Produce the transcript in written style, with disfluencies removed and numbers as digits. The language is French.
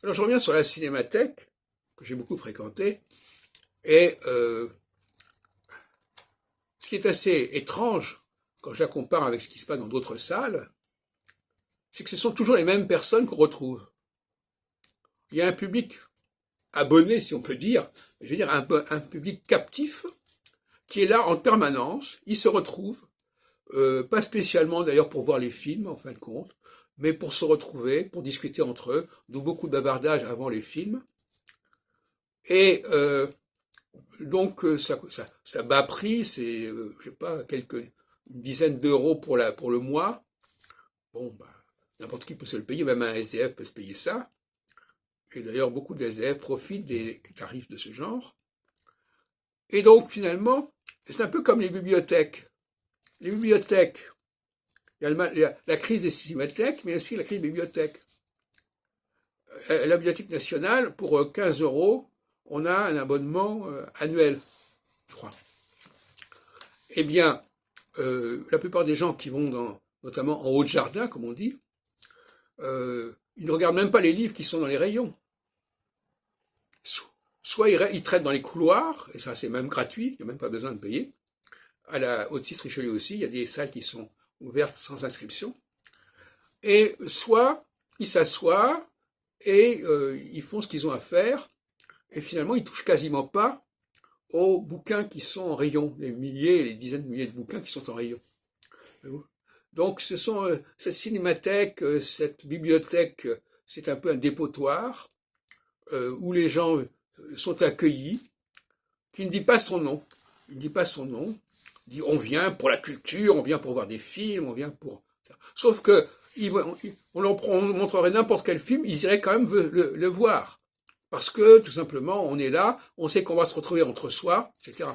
Alors je reviens sur la cinémathèque, que j'ai beaucoup fréquentée, et ce qui est assez étrange, quand je la compare avec ce qui se passe dans d'autres salles, c'est que ce sont toujours les mêmes personnes qu'on retrouve. Il y a un public abonné, si on peut dire, je veux dire un public captif, qui est là en permanence, il se retrouve, pas spécialement d'ailleurs pour voir les films, en fin de compte, mais pour se retrouver, pour discuter entre eux, d'où beaucoup de bavardage avant les films. Et donc ça bas prix, c'est je sais pas une dizaine d'euros pour le mois. Bon, bah, n'importe qui peut se le payer, même un SDF peut se payer ça. Et d'ailleurs beaucoup de SDF profitent des tarifs de ce genre. Et donc finalement, c'est un peu comme les bibliothèques. Les bibliothèques, il y a la crise des cinémathèques, mais aussi la crise des bibliothèques. La Bibliothèque nationale, pour 15 euros, on a un abonnement annuel, je crois. Eh bien, la plupart des gens qui vont notamment en haut de jardin, comme on dit, ils ne regardent même pas les livres qui sont dans les rayons. Soit ils traitent dans les couloirs, et ça c'est même gratuit, il n'y a même pas besoin de payer. À la Haute-Cisse-Richelieu aussi, il y a des salles qui sont ouvertes sans inscription. Et soit ils s'assoient et ils font ce qu'ils ont à faire, et finalement ils touchent quasiment pas aux bouquins qui sont en rayon, les milliers, les dizaines de milliers de bouquins qui sont en rayon. Donc ce sont cette cinémathèque, cette bibliothèque, c'est un peu un dépotoir où les gens sont accueillis, qui ne dit pas son nom. Il ne dit pas son nom. Il dit on vient pour la culture, on vient pour voir des films, on vient pour ça. Sauf que on montrerait n'importe quel film, ils iraient quand même le voir. Parce que, tout simplement, on est là, on sait qu'on va se retrouver entre soi, etc.